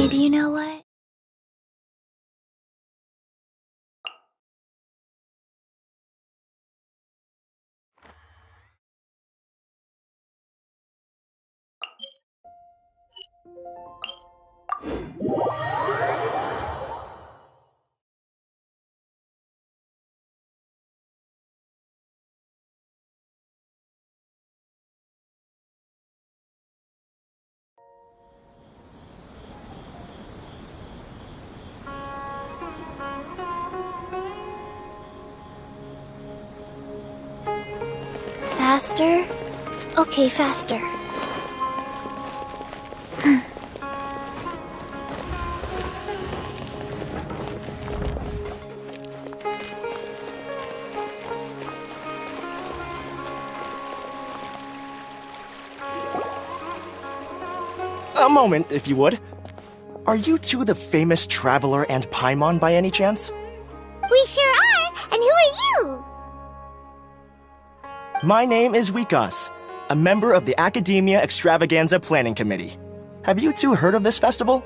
Hey, do you know what? Faster? Okay, faster. A moment, if you would. Are you two the famous Traveler and Paimon by any chance? We sure are! And who are you? My name is Wikas, a member of the Academia Extravaganza Planning Committee. Have you two heard of this festival?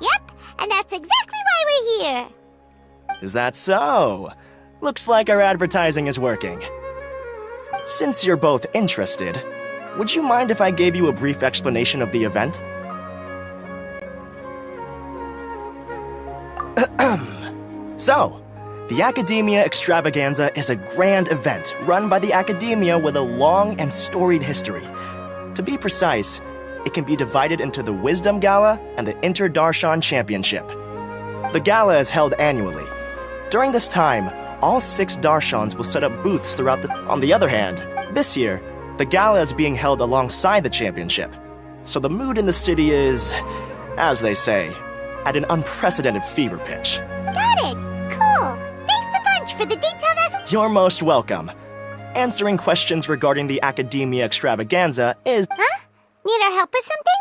Yep, and that's exactly why we're here. Is that so? Looks like our advertising is working. Since you're both interested, would you mind if I gave you a brief explanation of the event? So, the Academia Extravaganza is a grand event run by the Academia with a long and storied history. To be precise, it can be divided into the Wisdom Gala and the Inter-Darshan Championship. The gala is held annually. During this time, all 6 Darshans will set up booths throughout the... On the other hand, this year, the gala is being held alongside the championship. So the mood in the city is, as they say, at an unprecedented fever pitch. Got it! Cool! Thanks a bunch for the detailed You're most welcome. Answering questions regarding the Academia Extravaganza is... Huh? Need our help with something?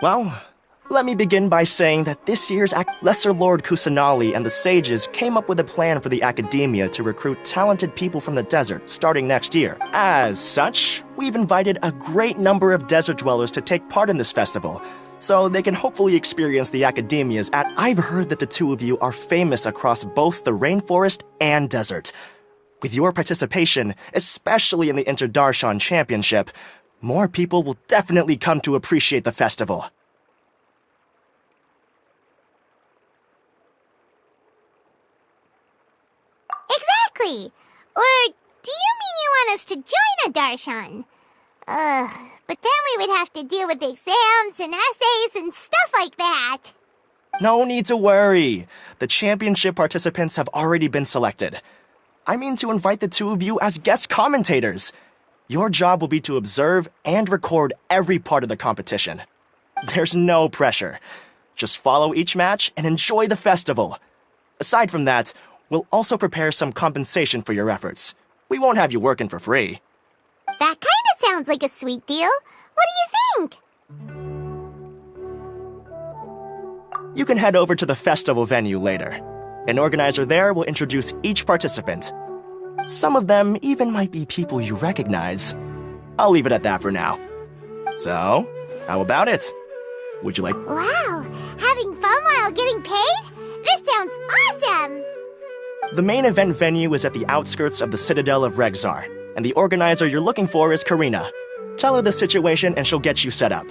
Well, let me begin by saying that this year's Lesser Lord Kusanali and the Sages came up with a plan for the Academia to recruit talented people from the desert starting next year. As such, we've invited a great number of desert dwellers to take part in this festival, so they can hopefully experience the Academia's I've heard that the two of you are famous across both the rainforest and desert. With your participation, especially in the Inter-Darshan Championship, more people will definitely come to appreciate the festival. Exactly! Or do you mean you want us to join a Darshan? But then we would have to deal with exams and essays and stuff like that. No need to worry. The championship participants have already been selected. I mean to invite the two of you as guest commentators. Your job will be to observe and record every part of the competition. There's no pressure. Just follow each match and enjoy the festival. Aside from that, we'll also prepare some compensation for your efforts. We won't have you working for free. That kinda sounds like a sweet deal. What do you think? You can head over to the festival venue later. An organizer there will introduce each participant. Some of them even might be people you recognize. I'll leave it at that for now. So, how about it? Would you like... Wow! Having fun while getting paid? This sounds awesome! The main event venue is at the outskirts of the Citadel of Regzar, and the organizer you're looking for is Karina. Tell her the situation and she'll get you set up.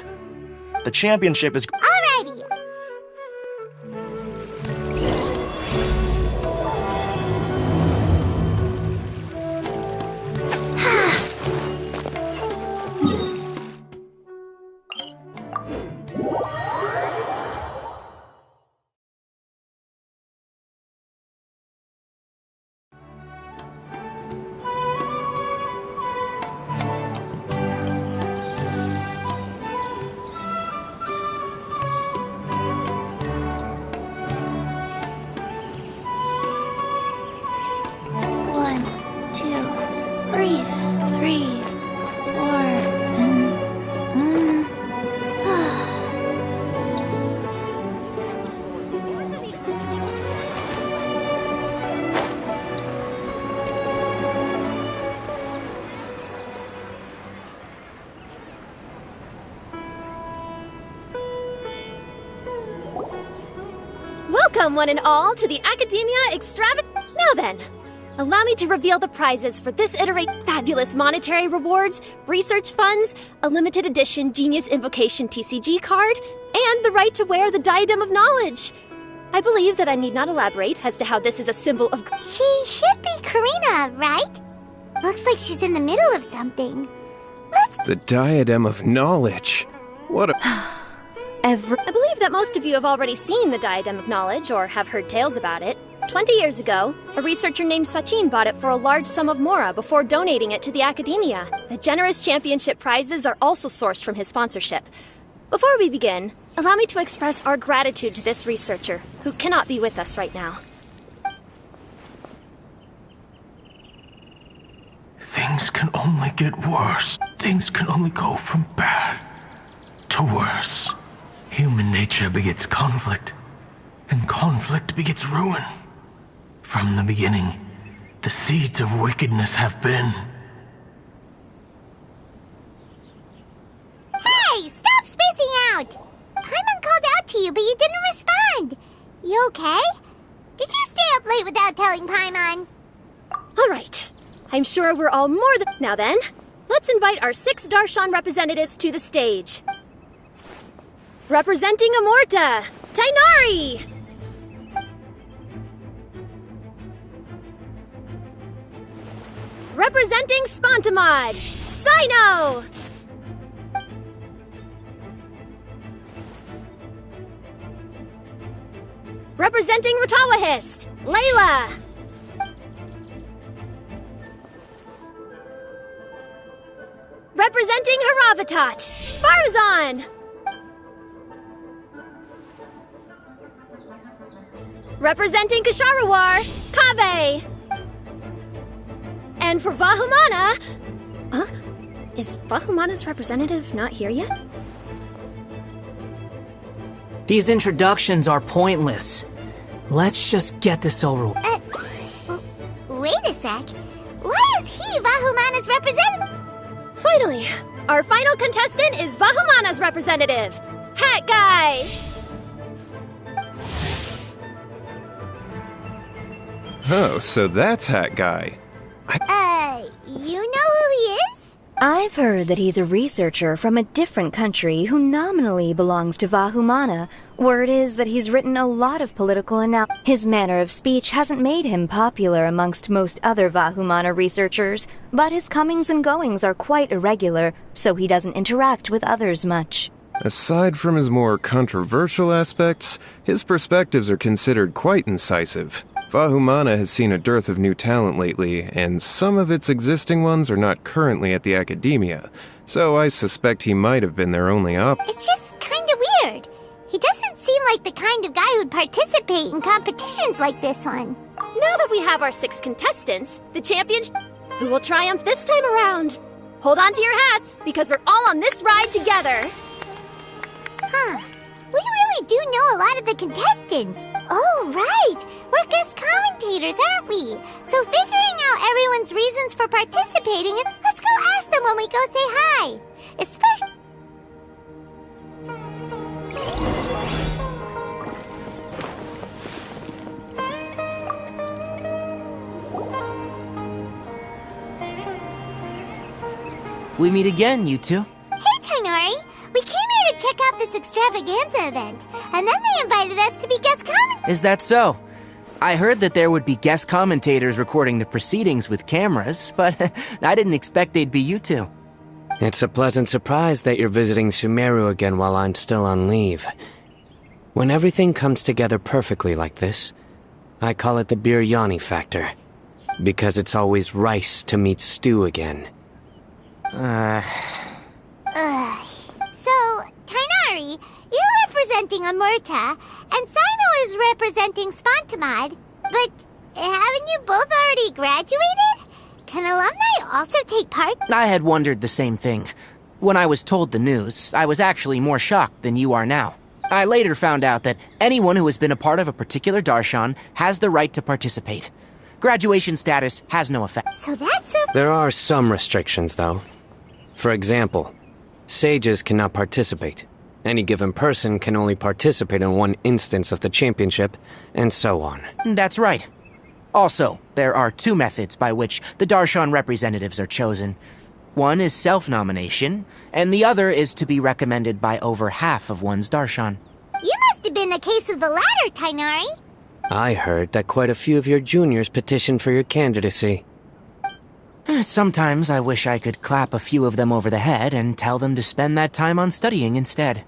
The championship is... Alrighty! Welcome, one and all, to the Academia Extravaganza. Now then, allow me to reveal the prizes for this iteration: fabulous monetary rewards, research funds, a limited edition Genius Invocation TCG card, and the right to wear the Diadem of Knowledge. I believe that I need not elaborate as to how this is a symbol of... She should be Karina, right? Looks like she's in the middle of something. The Diadem of Knowledge. What a... I believe that most of you have already seen the Diadem of Knowledge or have heard tales about it. 20 years ago, a researcher named Sachin bought it for a large sum of mora before donating it to the Academia. The generous championship prizes are also sourced from his sponsorship. Before we begin, allow me to express our gratitude to this researcher, who cannot be with us right now. Things can only get worse. Things can only go from bad to worse. Human nature begets conflict, and conflict begets ruin. From the beginning, the seeds of wickedness have been. Hey, stop spacing out! Paimon called out to you, but you didn't respond. You okay? Did you stay up late without telling Paimon? All right. I'm sure we're all more than... Now then, let's invite our 6 Darshan representatives to the stage. Representing Amorta, Tainari! Representing Spontamod, Sino! Representing Ratawahist, Layla! Representing Haravatat, Farzan! Representing Kasharawar, Kaveh! And for Vahumana... Huh? Is Vahumana's representative not here yet? These introductions are pointless. Let's just get this over with. Wait a sec. Why is he Vahumana's representative? Finally, our final contestant is Vahumana's representative, Hat Guy! Oh, so that's Hat Guy. You know who he is? I've heard that he's a researcher from a different country who nominally belongs to Vahumana. Word is that he's written a lot of political analysis. His manner of speech hasn't made him popular amongst most other Vahumana researchers, but his comings and goings are quite irregular, so he doesn't interact with others much. Aside from his more controversial aspects, his perspectives are considered quite incisive. Vahumana has seen a dearth of new talent lately, and some of its existing ones are not currently at the Academia, so I suspect he might have been their only It's just kinda weird. He doesn't seem like the kind of guy who'd participate in competitions like this one. Now that we have our 6 contestants, the champions, who will triumph this time around? Hold on to your hats, because we're all on this ride together. Huh. We really do know a lot of the contestants. Oh, right. We're guest commentators, aren't we? So figuring out everyone's reasons for participating, let's go ask them when we go say hi. Especially... We meet again, you two. Hey, Tainari. We came here to check out this extravaganza event, and then they invited us to be guest commentators. Is that so? I heard that there would be guest commentators recording the proceedings with cameras, but I didn't expect they'd be you two. It's a pleasant surprise that you're visiting Sumeru again while I'm still on leave. When everything comes together perfectly like this, I call it the biryani factor. Because it's always rice to meet stew again. So, Tainari, you're representing Amurta, and Sino is representing Spontamod. But haven't you both already graduated? Can alumni also take part? I had wondered the same thing. When I was told the news, I was actually more shocked than you are now. I later found out that anyone who has been a part of a particular darshan has the right to participate. Graduation status has no effect. So that's There are some restrictions, though. For example, sages cannot participate. Any given person can only participate in one instance of the championship, and so on. That's right. Also, there are two methods by which the Darshan representatives are chosen. One is self-nomination, and the other is to be recommended by over half of one's Darshan. You must have been a case of the latter, Tainari. I heard that quite a few of your juniors petitioned for your candidacy. Sometimes I wish I could clap a few of them over the head and tell them to spend that time on studying instead.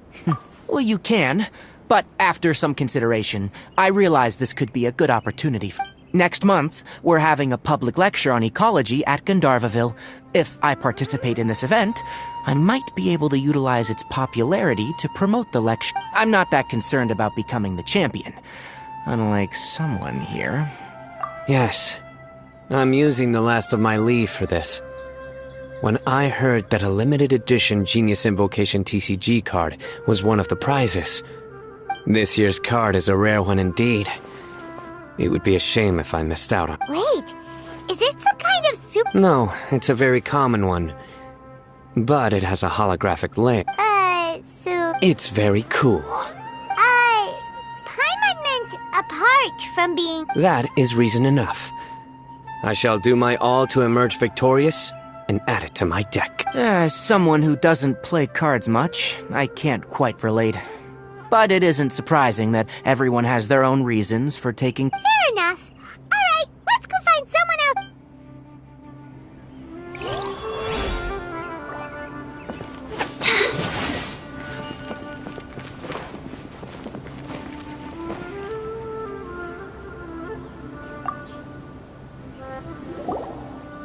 Well, you can, but after some consideration, I realize this could be a good opportunity. Next month, we're having a public lecture on ecology at Gandharvaville. If I participate in this event, I might be able to utilize its popularity to promote the lecture. I'm not that concerned about becoming the champion, unlike someone here. Yes, I'm using the last of my leave for this. When I heard that a limited edition Genius Invocation TCG card was one of the prizes. This year's card is a rare one indeed. It would be a shame if I missed out on. Wait, is it some kind of super... No, it's a very common one. But it has a holographic layer. so... It's very cool. Paimon meant apart from being... That is reason enough. I shall do my all to emerge victorious and add it to my deck. As someone who doesn't play cards much, I can't quite relate. But it isn't surprising that everyone has their own reasons for taking... Fair enough. Alright, let's go find someone else.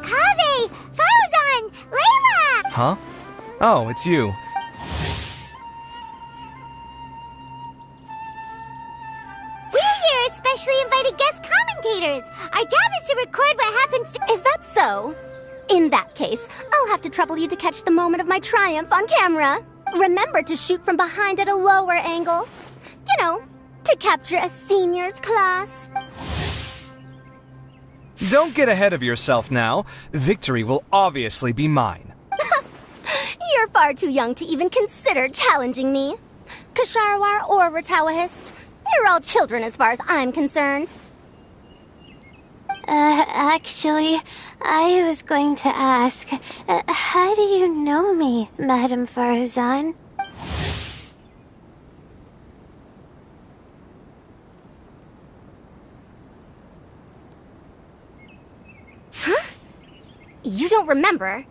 Kaveh! Farzan! Layla! Huh? Oh, it's you. Especially invited guest commentators. Our job is to record what happens to... Is that so? In that case, I'll have to trouble you to catch the moment of my triumph on camera. Remember to shoot from behind at a lower angle. You know, to capture a seniors class. Don't get ahead of yourself now. Victory will obviously be mine. You're far too young to even consider challenging me. Kasharwar or Ratawahist. You're all children as far as I'm concerned. Actually, I was going to ask, how do you know me, Madame Farzan? Huh? You don't remember?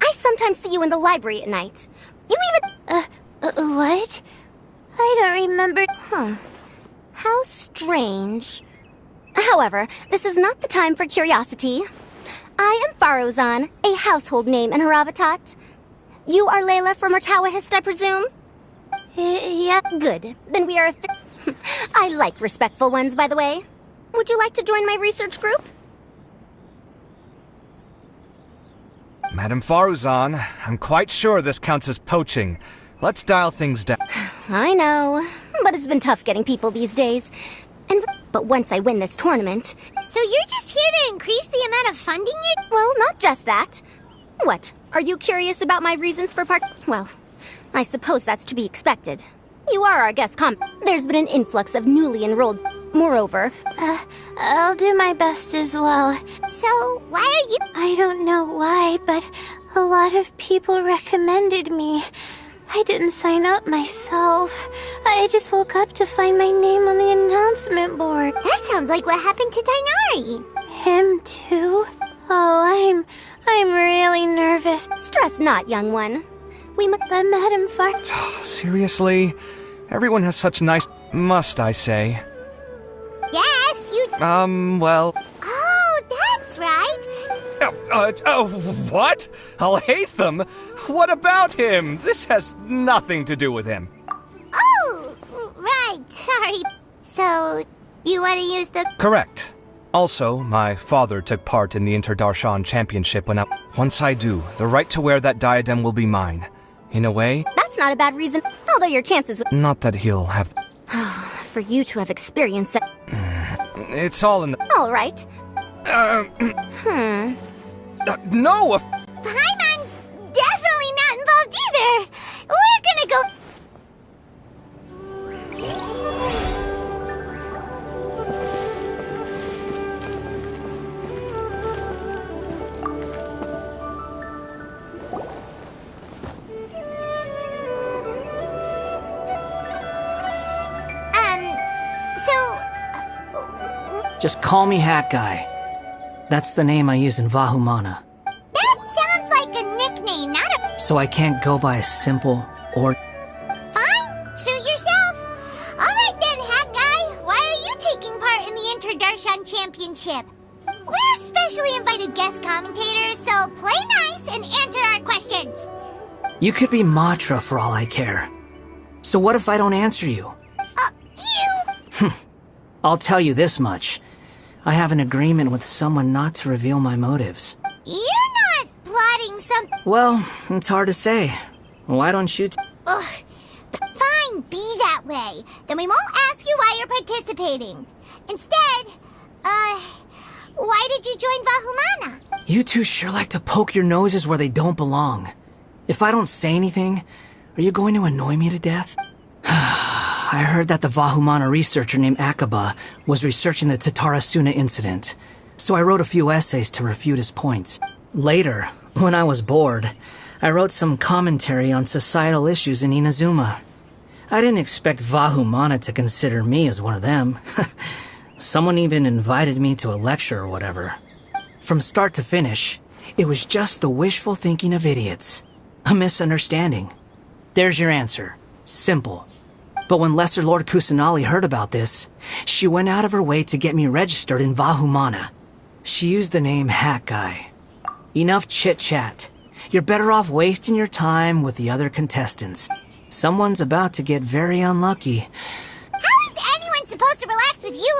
I sometimes see you in the library at night. You even... What? I don't remember... Huh. How strange. However, this is not the time for curiosity. I am Farozan, a household name in Haravatat. You are Layla from Ratawahist, I presume? Yeah. Good. Then we are I like respectful ones, by the way. Would you like to join my research group? Madame Faruzan, I'm quite sure this counts as poaching. Let's dial things down. I know, but it's been tough getting people these days. But once I win this tournament... So you're just here to increase the amount of funding you... Well, not just that. What, are you curious about my reasons for Well, I suppose that's to be expected. You are our guest There's been an influx of newly enrolled... Moreover... I'll do my best as well. So, why are you... I don't know why, but a lot of people recommended me. I didn't sign up myself. I just woke up to find my name on the announcement board. That sounds like what happened to Tainari. Him too? Oh, I'm really nervous. Stress not, young one. But Madame Seriously? Everyone has such nice... Must I say? Yes, you... Well... Oh, that's right. What? Al-Haytham? What about him? This has nothing to do with him. Oh, right, sorry. So, you want to use the... Correct. Also, my father took part in the Inter-Darshan Championship when Once I do, the right to wear that diadem will be mine. In a way... That's not a bad reason, although your chances... Not that he'll have... For you to have experienced it... It's all in the... All right. No! Paimon's definitely not involved either. We're gonna go... Just call me Hat Guy. That's the name I use in Vahumana. That sounds like a nickname, not a... So I can't go by a simple or... Fine, suit yourself. Alright then, Hat Guy. Why are you taking part in the Inter-Darshan Championship? We're specially invited guest commentators, so play nice and answer our questions. You could be Matra for all I care. So what if I don't answer you? You... I'll tell you this much. I have an agreement with someone not to reveal my motives. You're not plotting some... Well, it's hard to say. Why don't you Ugh. Fine, be that way. Then we won't ask you why you're participating. Instead, why did you join Vahumana? You two sure like to poke your noses where they don't belong. If I don't say anything, are you going to annoy me to death? I heard that the Vahumana researcher named Akaba was researching the Tatarasuna incident, so I wrote a few essays to refute his points. Later, when I was bored, I wrote some commentary on societal issues in Inazuma. I didn't expect Vahumana to consider me as one of them. Someone even invited me to a lecture or whatever. From start to finish, it was just the wishful thinking of idiots. A misunderstanding. There's your answer. Simple. But when Lesser Lord Kusanali heard about this, she went out of her way to get me registered in Vahumana. She used the name Hat Guy. Enough chit-chat. You're better off wasting your time with the other contestants. Someone's about to get very unlucky. How is anyone supposed to relax with you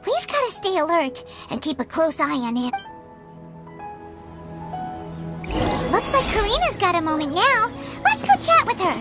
We've got to stay alert and keep a close eye on it. Looks like Karina's got a moment now. Let's go chat with her.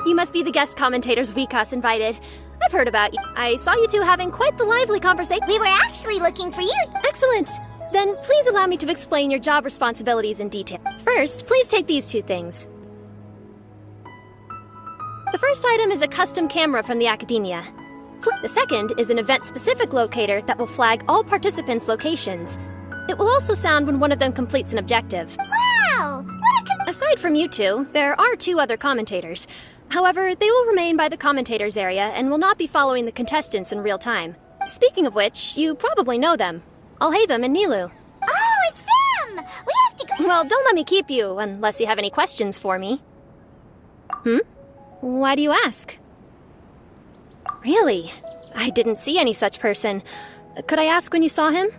You must be the guest commentators Vikas invited. I've heard about you. I saw you two having quite the lively conversation. We were actually looking for you. Excellent! Then please allow me to explain your job responsibilities in detail. First, please take these two things. The first item is a custom camera from the Academia. The second is an event-specific locator that will flag all participants' locations. It will also sound when one of them completes an objective. Wow! Aside from you two, there are two other commentators. However, they will remain by the commentators area and will not be following the contestants in real time. Speaking of which, you probably know them. Alhaitham and Nilu. Oh, it's them! We have to go— Well, don't let me keep you, unless you have any questions for me. Why do you ask? Really? I didn't see any such person. Could I ask when you saw him?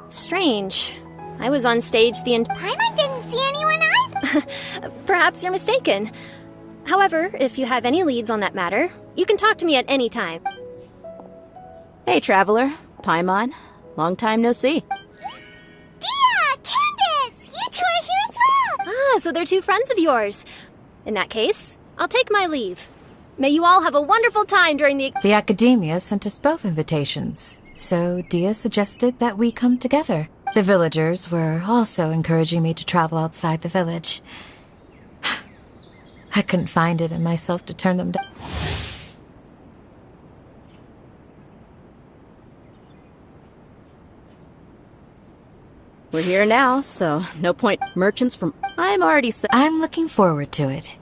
Strange. I was on stage the Paimon didn't see anyone either! Perhaps you're mistaken. However, if you have any leads on that matter, you can talk to me at any time. Hey, Traveler. Paimon. Long time no see. Dia! Candace! You two are here as well! Ah, so they're two friends of yours. In that case, I'll take my leave. May you all have a wonderful time during the Academia sent us both invitations, so Dia suggested that we come together. The villagers were also encouraging me to travel outside the village. I couldn't find it in myself to turn them down. We're here now, so no point. Merchants from... I'm looking forward to it.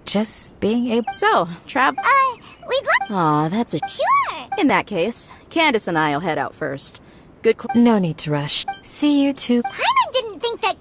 Just being able... So, we'd love... Aw, that's a... Sure! In that case, Candace and I'll head out first. Good No need to rush. See you two... Paimon didn't think that...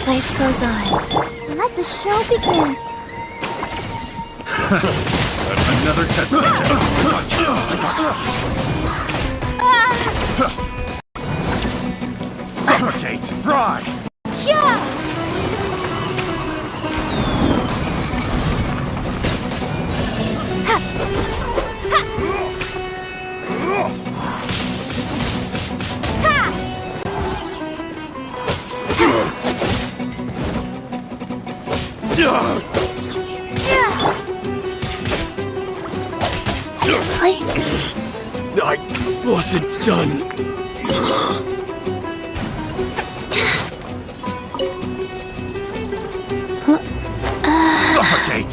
Life goes on. Let the show begin. Another test center. Suffocate! Fry! Yeah! I wasn't done. Suffocate!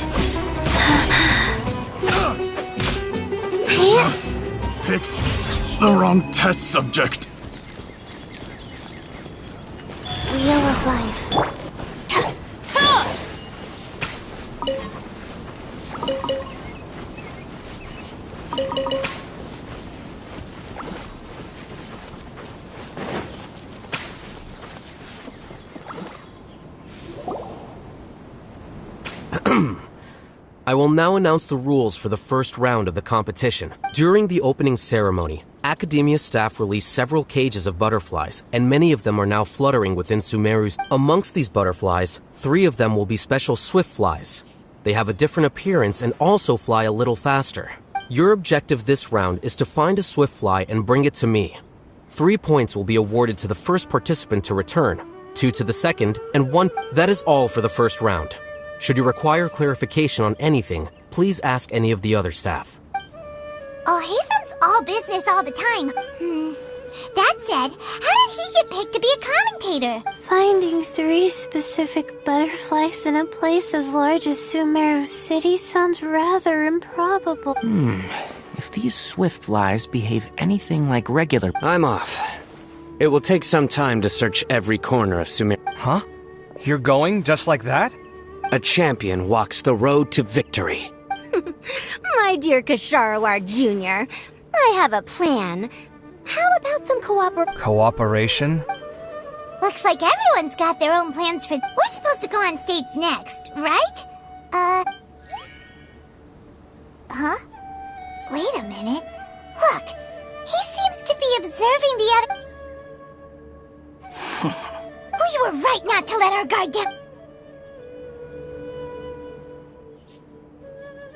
Picked the wrong test subject. Wheel of Life. I will now announce the rules for the first round of the competition. During the opening ceremony, Academia staff released several cages of butterflies, and many of them are now fluttering within Sumeru's. Amongst these butterflies, 3 of them will be special swift flies. They have a different appearance and also fly a little faster. Your objective this round is to find a swift fly and bring it to me. 3 points will be awarded to the first participant to return, 2 to the second, and 1. That is all for the first round. Should you require clarification on anything, please ask any of the other staff. Oh, Haven's all business all the time. That said, how did he get picked to be a commentator? Finding 3 specific butterflies in a place as large as Sumeru City sounds rather improbable. If these swift flies behave anything like regular... I'm off. It will take some time to search every corner of Sumeru. Huh? You're going just like that? A champion walks the road to victory. My dear Kasharawar Jr., I have a plan. How about some Cooperation? Looks like everyone's got their own plans for... We're supposed to go on stage next, right? Huh? Wait a minute. Look, he seems to be observing the other... We were right not to let our guard down.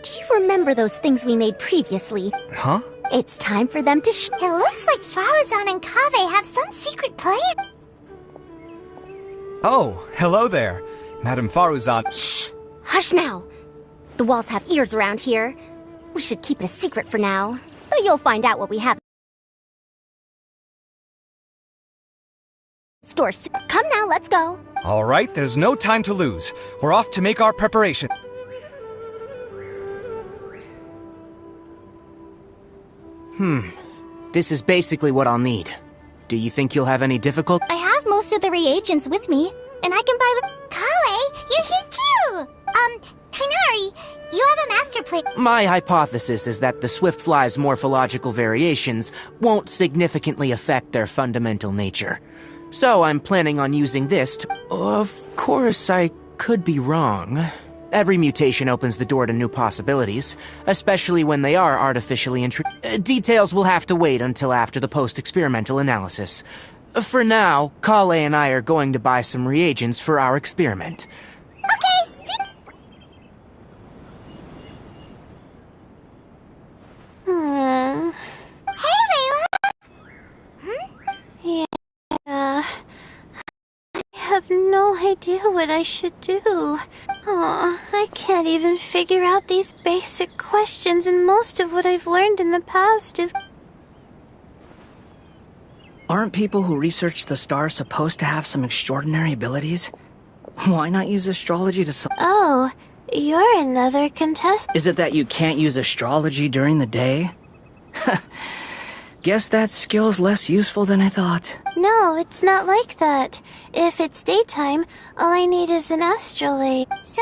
Do you remember those things we made previously? Huh? It's time for them to It looks like Faruzan and Kaveh have some secret plan. Oh, hello there, Madam Faruzan. Shh! Hush now. The walls have ears around here. We should keep it a secret for now. But you'll find out what we have. Store soon. Come now, let's go. All right, there's no time to lose. We're off to make our preparation. This is basically what I'll need. Do you think you'll have any difficulty? I have most of the reagents with me, and I can buy the... Kale, you're here too! Kainari, you have a master plan. My hypothesis is that the swift fly's morphological variations won't significantly affect their fundamental nature. So I'm planning on using this to... Of course, I could be wrong. Every mutation opens the door to new possibilities, especially when they are artificially details will have to wait until after the post-experimental analysis. For now, Kale and I are going to buy some reagents for our experiment. Okay, Hey, Layla! Yeah... I have no idea what I should do. Oh, I can't even figure out these basic questions, and most of what I've learned in the past is... Aren't people who research the stars supposed to have some extraordinary abilities? Why not use astrology to Oh, you're another contestant. Is it that you can't use astrology during the day? Guess that skill's less useful than I thought. No, it's not like that. If it's daytime, all I need is an astrolabe. So,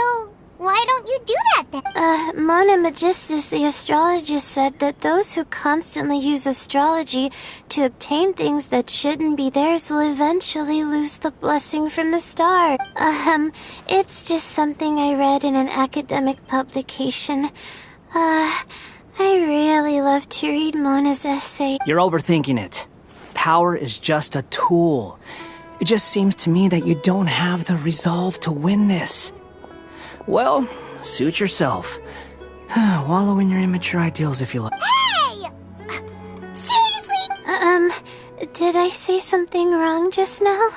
why don't you do that then? Mona Magistus, the astrologist, said that those who constantly use astrology to obtain things that shouldn't be theirs will eventually lose the blessing from the star. It's just something I read in an academic publication. I really love to read Mona's essay. You're overthinking it. Power is just a tool. It just seems to me that you don't have the resolve to win this. Well, suit yourself. Wallow in your immature ideals if you like. Hey! Seriously? Did I say something wrong just now?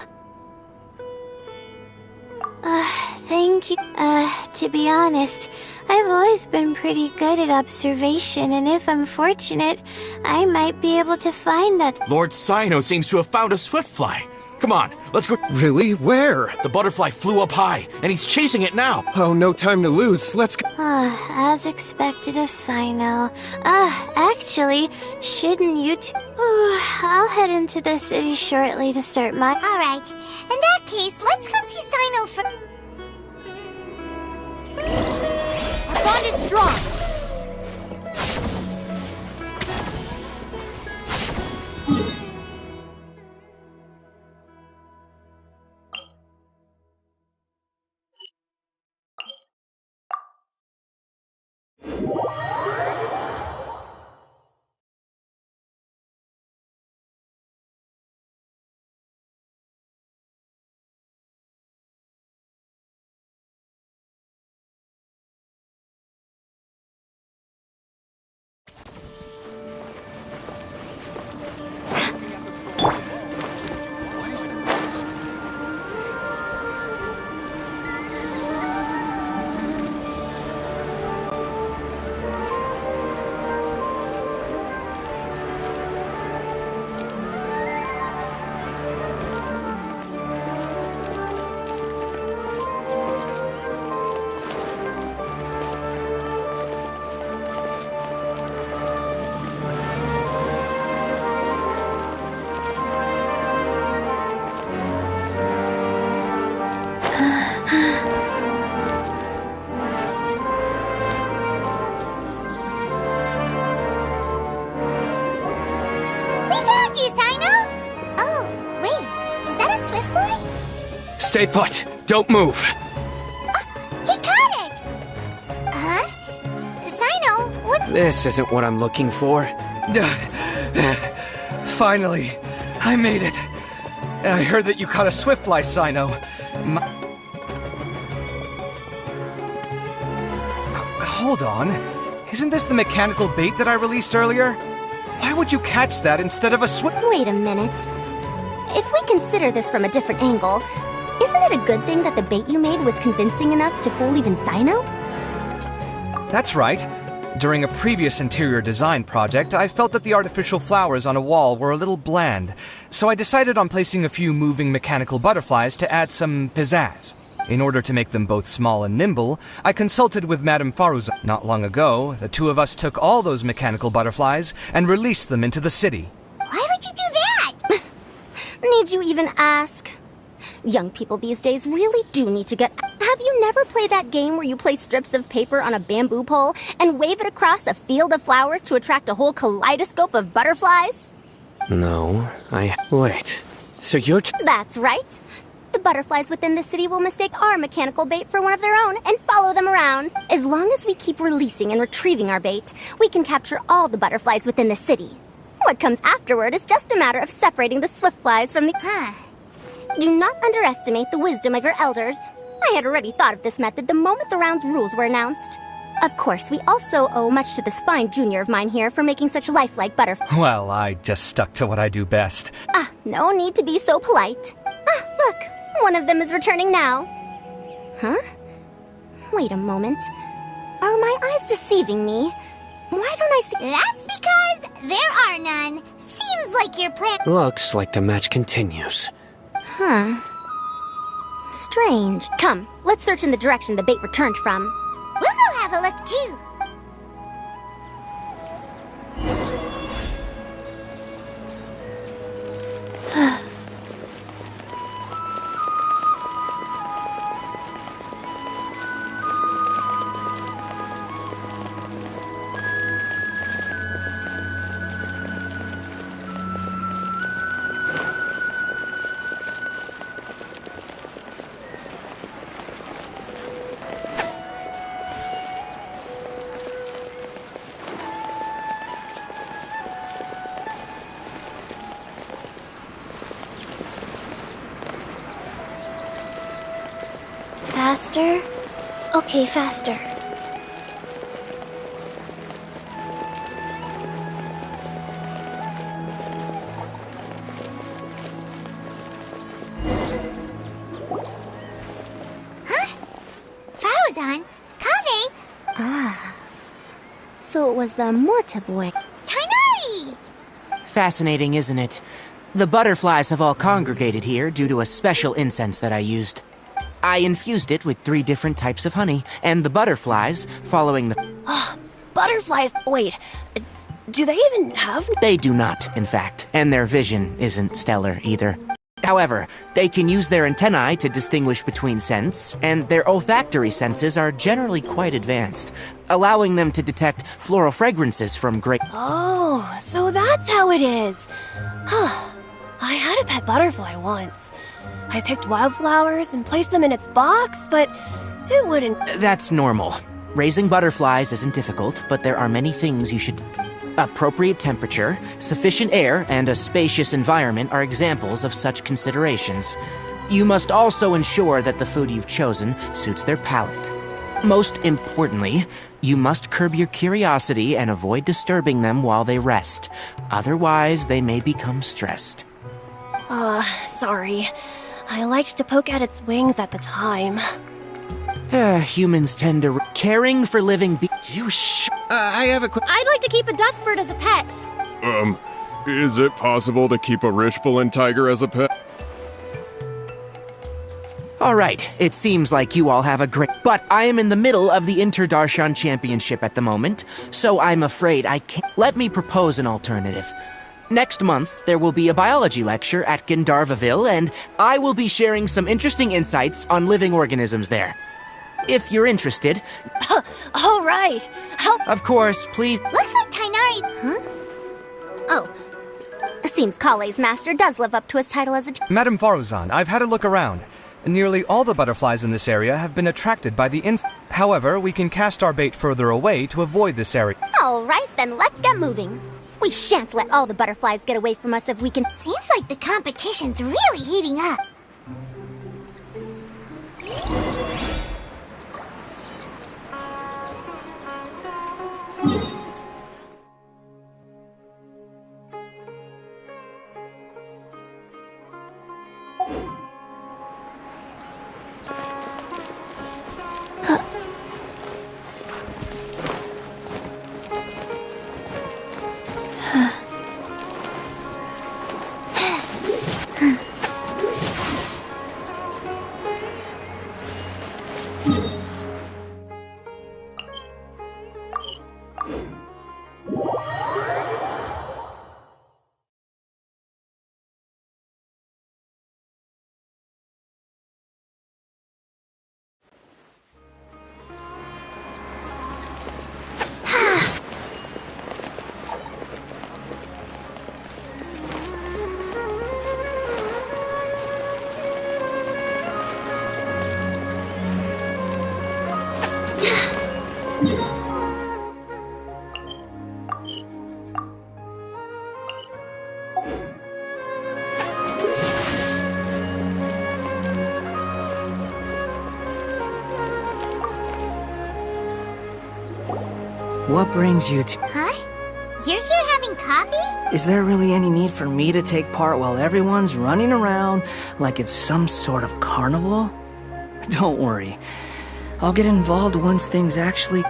Thank you. To be honest, I've always been pretty good at observation, and if I'm fortunate, I might be able to find that. Lord Sino seems to have found a swiftfly. Come on, let's go. Really? Where? The butterfly flew up high, and he's chasing it now. Oh, no time to lose. Let's go. As expected of Sino. Actually, shouldn't you I'll head into the city shortly to start my— Alright, in that case, let's go see Sino for— Our bond is strong. Stay put. Don't move. He caught it! Huh? Sino, what— This isn't what I'm looking for. Finally, I made it. I heard that you caught a swiftfly, Sino. Hold on. Isn't this the mechanical bait that I released earlier? Why would you catch that instead of a Wait a minute. If we consider this from a different angle, isn't it a good thing that the bait you made was convincing enough to fool even Sino? That's right. During a previous interior design project, I felt that the artificial flowers on a wall were a little bland, so I decided on placing a few moving mechanical butterflies to add some pizzazz. In order to make them both small and nimble, I consulted with Madame Faruzan. Not long ago, the two of us took all those mechanical butterflies and released them into the city. Why would you do that? Need you even ask? Young people these days really do need to get— Have you never played that game where you place strips of paper on a bamboo pole and wave it across a field of flowers to attract a whole kaleidoscope of butterflies? No, Wait, so you're— That's right. The butterflies within the city will mistake our mechanical bait for one of their own and follow them around. As long as we keep releasing and retrieving our bait, we can capture all the butterflies within the city. What comes afterward is just a matter of separating the swiftflies from the— Do not underestimate the wisdom of your elders. I had already thought of this method the moment the round's rules were announced. Of course, we also owe much to this fine junior of mine here for making such lifelike butterflies. Well, I just stuck to what I do best. No need to be so polite. Look, one of them is returning now. Huh? Wait a moment. Are my eyes deceiving me? Why don't I see— That's because there are none. Seems like your plan— Looks like the match continues. Huh. Strange. Come, let's search in the direction the bait returned from. We'll go have a look too. Faster? Okay, faster. was the Morta boy. Tainari! Fascinating, isn't it? The butterflies have all congregated here due to a special incense that I used. I infused it with 3 different types of honey, and the butterflies, following the... Butterflies. Wait, do they even have... They do not, in fact, and their vision isn't stellar either. However, they can use their antennae to distinguish between scents, and their olfactory senses are generally quite advanced, allowing them to detect floral fragrances from great... Oh, so that's how it is. I had a pet butterfly once. I picked wildflowers and placed them in its box, but it wouldn't... That's normal. Raising butterflies isn't difficult, but there are many things you should... Appropriate temperature, sufficient air, and a spacious environment are examples of such considerations. You must also ensure that the food you've chosen suits their palate. Most importantly, you must curb your curiosity and avoid disturbing them while they rest. Otherwise, they may become stressed. Sorry. I liked to poke at its wings at the time. Humans tend to... Caring for living I have a I'd like to keep a dustbird as a pet. Is it possible to keep a Rishbalin tiger as a pet? Alright, it seems like you all have a great... But I am in the middle of the Inter-Darshan Championship at the moment, so I'm afraid I can't... Let me propose an alternative. Next month, there will be a biology lecture at Gandharvaville, and I will be sharing some interesting insights on living organisms there. If you're interested... All right. Of course, please... Looks like Tainari... Huh? Oh. Seems Kale's master does live up to his title as a... Madame Faruzan, I've had a look around. Nearly all the butterflies in this area have been attracted by the However, we can cast our bait further away to avoid this area. All right, then let's get moving. We shan't let all the butterflies get away from us if we can... Seems like the competition's really heating up. What brings you to... Huh? You're here having coffee? Is there really any need for me to take part while everyone's running around like it's some sort of carnival? Don't worry. I'll get involved once things actually...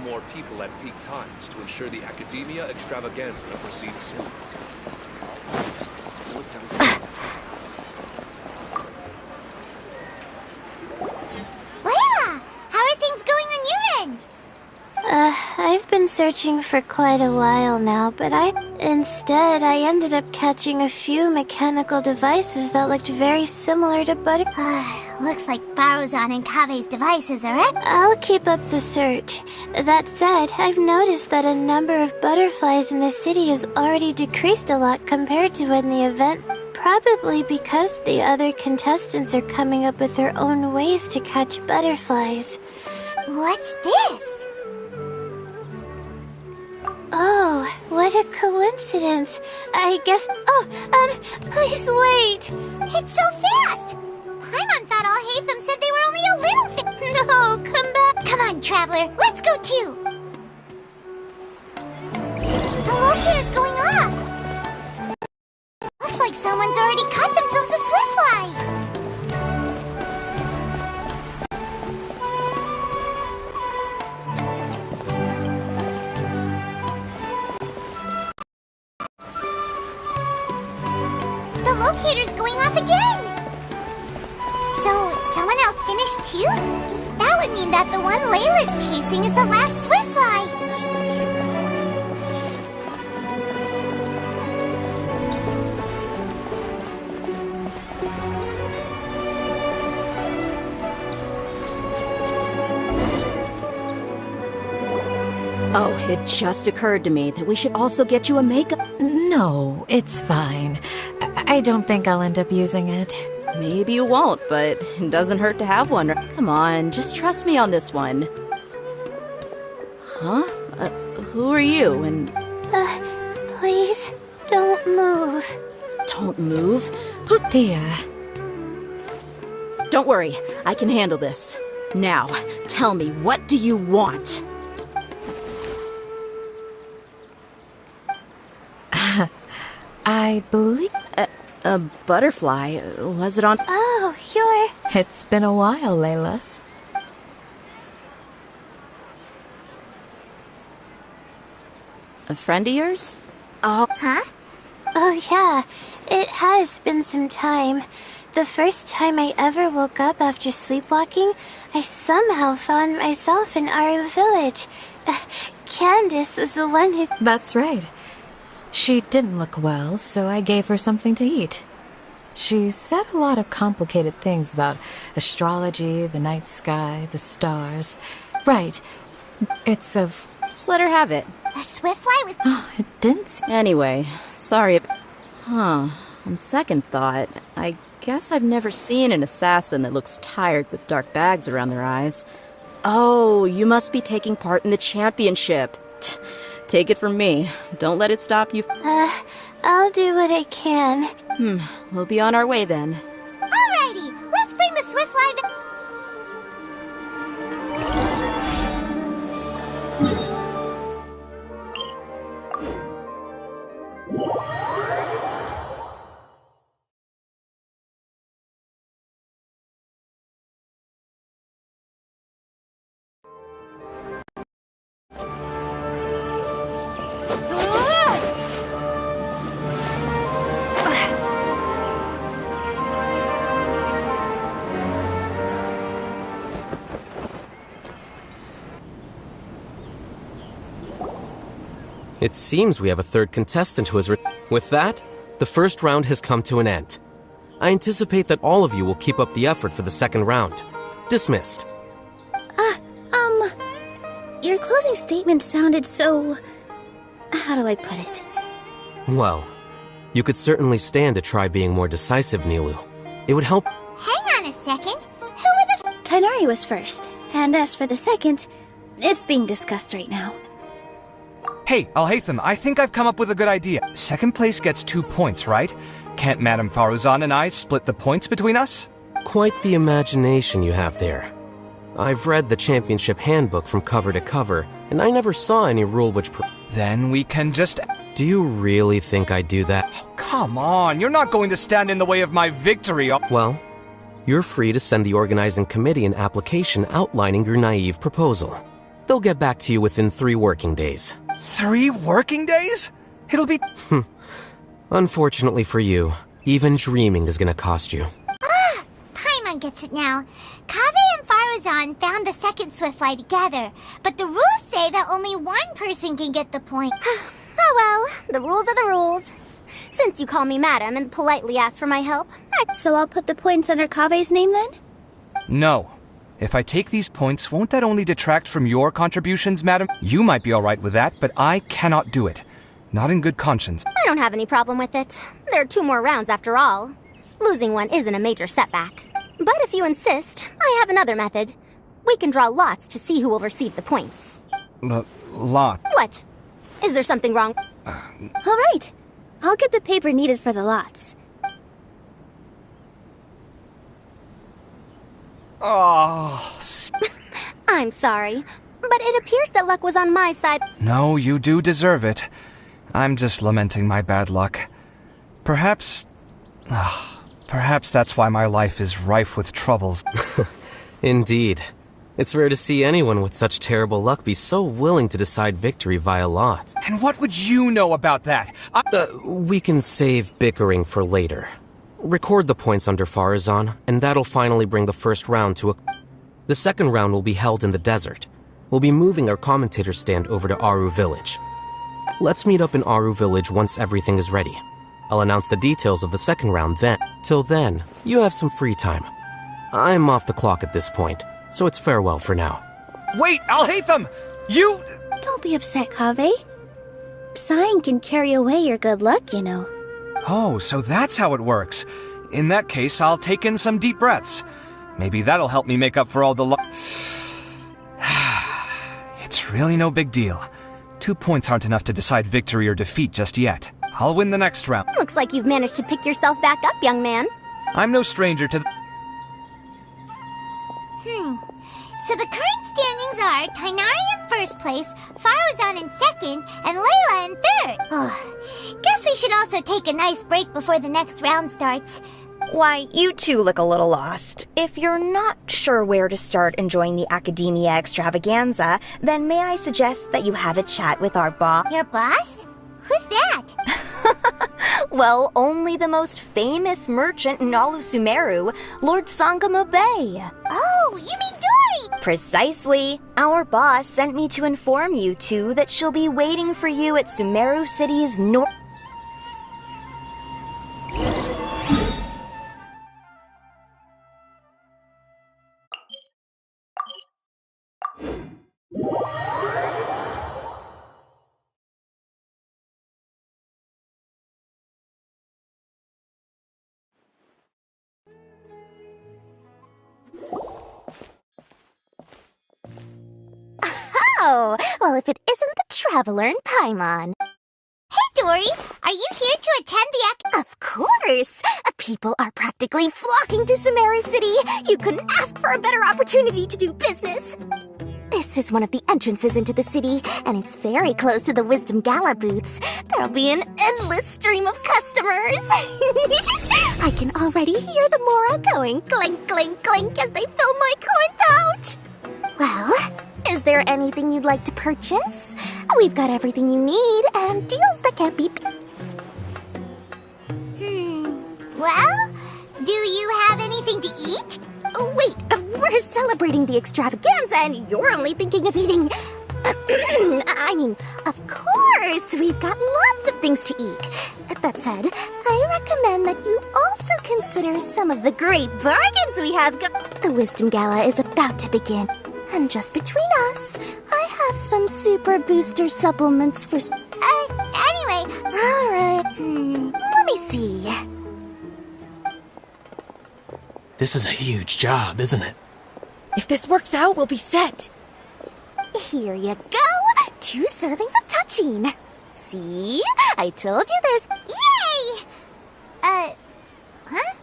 More people at peak times to ensure the Academia Extravaganza proceeds smoothly. Layla, how are things going on your end? I've been searching for quite a while now, but instead I ended up catching a few mechanical devices that looked very similar to Looks like Baruzan and Kave's devices are it. I'll keep up the search. That said, I've noticed that a number of butterflies in the city has already decreased a lot compared to when the event. Probably because the other contestants are coming up with their own ways to catch butterflies. What's this? Oh, what a coincidence. I guess... please wait. It's so fast! Paimon thought all Hatham said they were only a little No, come back. Come on, Traveler, let's go too! The locator's going off! Looks like someone's already caught themselves a swiftfly! The locator's going off again! So, someone else finished too? That would mean that the one Layla's chasing is the last swiftfly! Oh, it just occurred to me that we should also get you a makeup... No, it's fine. I don't think I'll end up using it. Maybe you won't, but it doesn't hurt to have one. Come on, just trust me on this one. Huh? Who are you, and... Please, don't move. Don't move? Who's... Dia. Don't worry, I can handle this. Now, tell me, what do you want? I believe... A butterfly? Was it on... Oh, you're... It's been a while, Layla. A friend of yours? Oh. Huh? Oh, yeah. It has been some time. The first time I ever woke up after sleepwalking, I somehow found myself in our village. Candace was the one who... That's right. She didn't look well, so I gave her something to eat. She said a lot of complicated things about astrology, the night sky, the stars. Right. It's of... Just let her have it. A swiftfly was... Oh, it didn't... Anyway, sorry. Huh. On second thought, I guess I've never seen an assassin that looks tired with dark bags around their eyes. Oh, you must be taking part in the championship. Take it from me. Don't let it stop you. I'll do what I can. We'll be on our way then. Alrighty, let's bring the swiftfly back. It seems we have a third contestant who has With that, the first round has come to an end. I anticipate that all of you will keep up the effort for the second round. Dismissed. Your closing statement sounded so... How do I put it? Well, you could certainly stand to try being more decisive, Nilu. It would help... Hang on a second. Who were the... Tighnari was first, and as for the second, it's being discussed right now. Hey, Alhaitham, I think I've come up with a good idea. Second place gets 2 points, right? Can't Madame Faruzan and I split the points between us? Quite the imagination you have there. I've read the championship handbook from cover to cover, and I never saw any rule which... Then we can just... Do you really think I'd do that? Oh, come on, you're not going to stand in the way of my victory. Well, you're free to send the organizing committee an application outlining your naive proposal. They'll get back to you within 3 working days. 3 working days? It'll be... Unfortunately for you, Even dreaming is gonna cost you. Ah! Paimon gets it now. Kaveh and Faruzan found the second Swiftfly together, but the rules say that only one person can get the point. Oh well, the rules are the rules. Since you call me madam and politely ask for my help, so I'll put the points under Kaveh's name then? No. If I take these points, won't that only detract from your contributions, madam? You might be alright with that, but I cannot do it. Not in good conscience. I don't have any problem with it. There are 2 more rounds after all. Losing one isn't a major setback. But if you insist, I have another method. We can draw lots to see who will receive the points. Lot. What? Is there something wrong? All right. I'll get the paper needed for the lots. Oh. I'm sorry, but it appears that luck was on my side. No, you do deserve it. I'm just lamenting my bad luck. Perhaps that's why my life is rife with troubles. Indeed. It's rare to see anyone with such terrible luck be so willing to decide victory via lots. And what would you know about that? We can save bickering for later. Record the points under Faruzan, and that'll finally bring the first round to a... The second round will be held in the desert. We'll be moving our commentator stand over to Aru Village. Let's meet up in Aru Village once everything is ready. I'll announce the details of the second round then. Till then, you have some free time. I'm off the clock at this point, so it's farewell for now. Wait, I'll hate them! You... Don't be upset, Kaveh. Sighing can carry away your good luck, you know. Oh, so that's how it works. In that case, I'll take in some deep breaths. Maybe that'll help me make up for all the luck. It's really no big deal. 2 points aren't enough to decide victory or defeat just yet. I'll win the next round. Looks like you've managed to pick yourself back up, young man. I'm no stranger to So the current standings are Tainari in first place, Faruzan in second, and Layla in third. Guess we should also take a nice break before the next round starts. Why, you two look a little lost. If you're not sure where to start enjoying the Academia extravaganza, then may I suggest that you have a chat with our boss? Your boss? Who's that? Well, only the most famous merchant in all of Sumeru, Lord Sangamo Bay. Oh, you mean Dory? Precisely. Our boss sent me to inform you two that she'll be waiting for you at Sumeru City's north. Oh, well, if it isn't the Traveler in Paimon. Hey, Dory! Are you here to attend the Of course! People are practically flocking to Sumeru City. You couldn't ask for a better opportunity to do business. This is one of the entrances into the city, and it's very close to the Wisdom Gala booths. There'll be an endless stream of customers. I can already hear the Mora going clink, clink, clink as they fill my coin pouch. Well, is there anything you'd like to purchase? We've got everything you need and deals that can't be... Well, do you have anything to eat? Oh, wait, we're celebrating the extravaganza and you're only thinking of eating... I mean, of course, we've got lots of things to eat. That said, I recommend that you also consider some of the great bargains we have The Wisdom Gala is about to begin. And just between us, I have some super booster supplements for... Anyway... Alright, let me see. This is a huge job, isn't it? If this works out, we'll be set. Here you go! 2 servings of touching. See? I told you there's... Yay! Huh?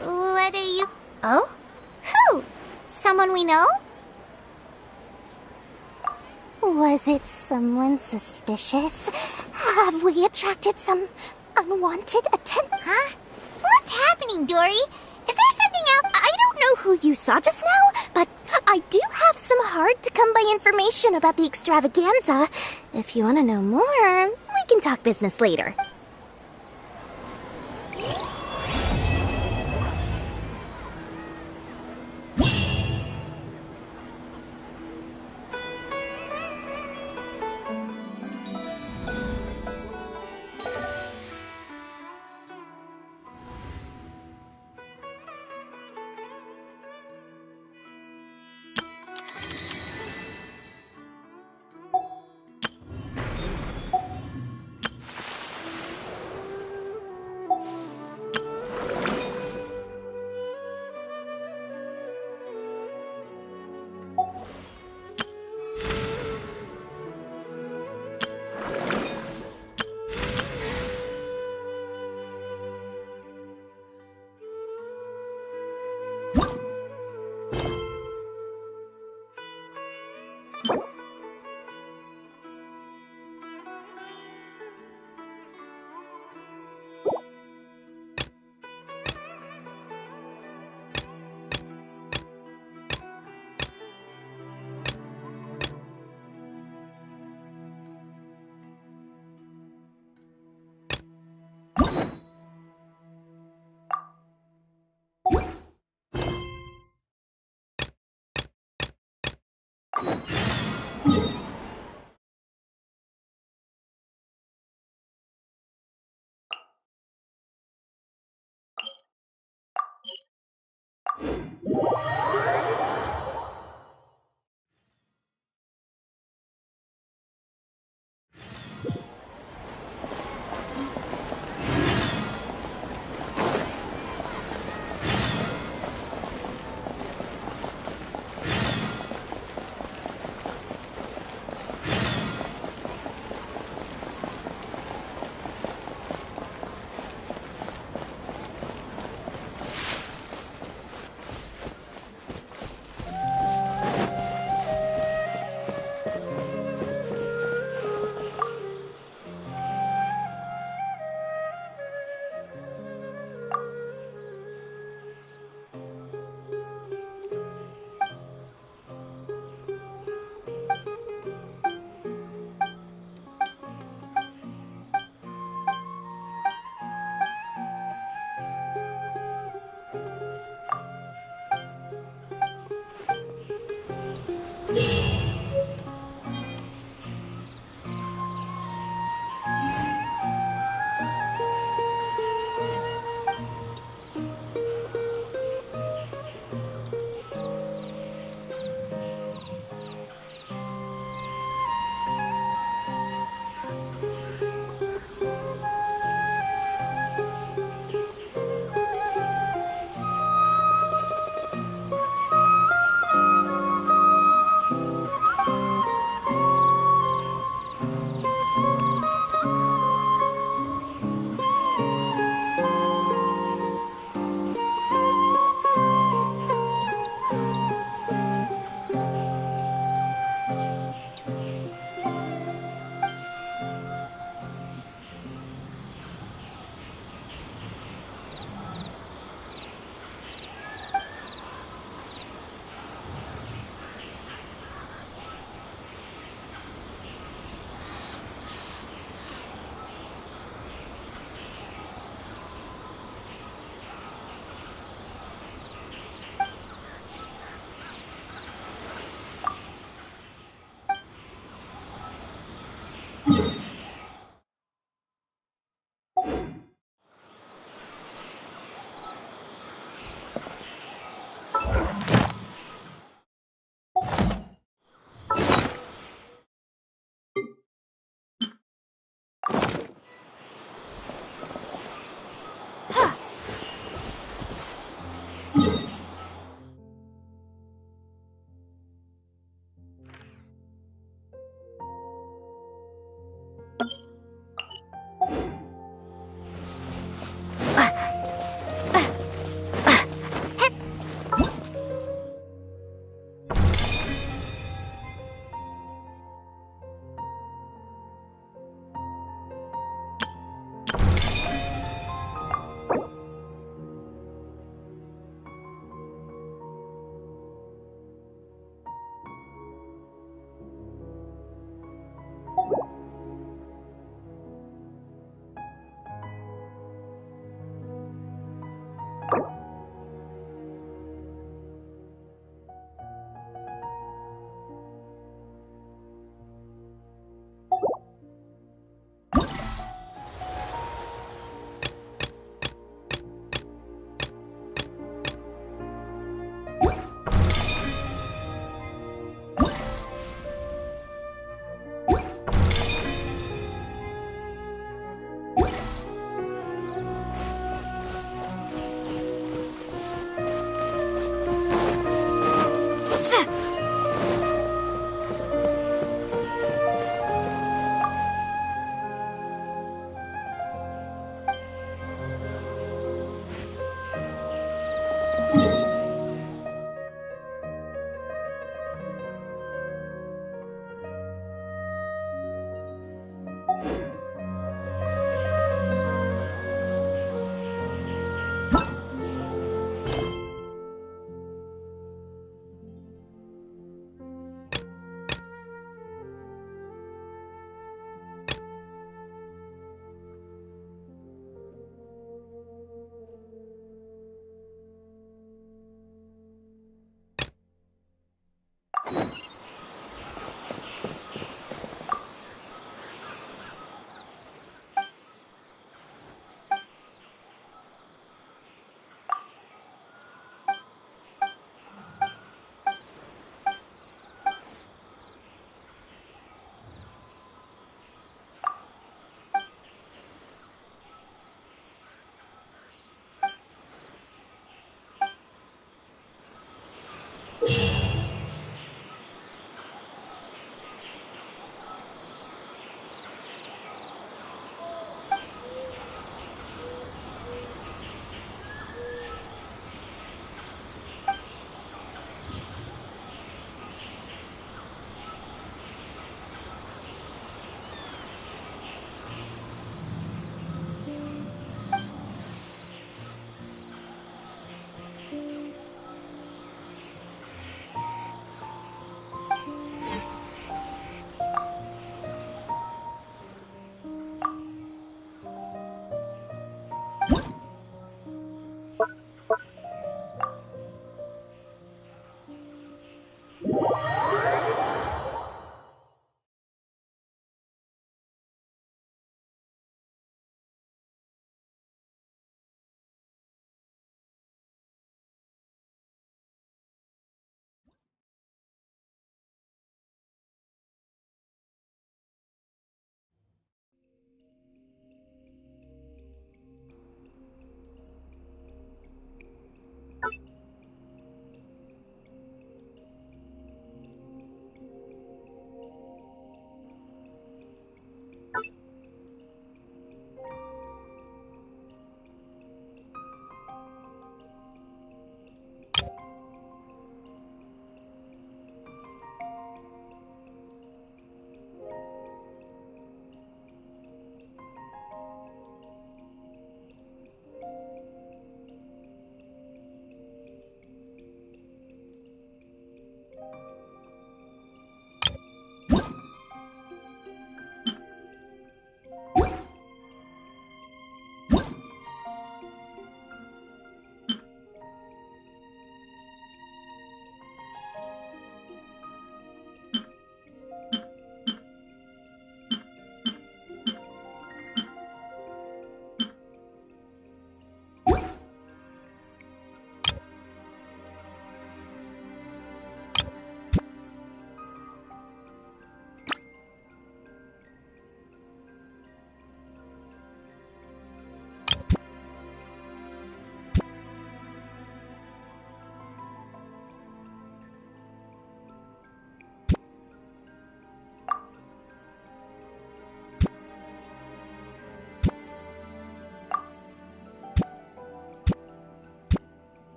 What are you... Oh? Who? Someone we know? Was it someone suspicious? Have we attracted some unwanted attention? Huh? What's happening, Dory? Is there something else? I don't know who you saw just now, but I do have some hard-to-come-by information about the extravaganza. If you want to know more, we can talk business later.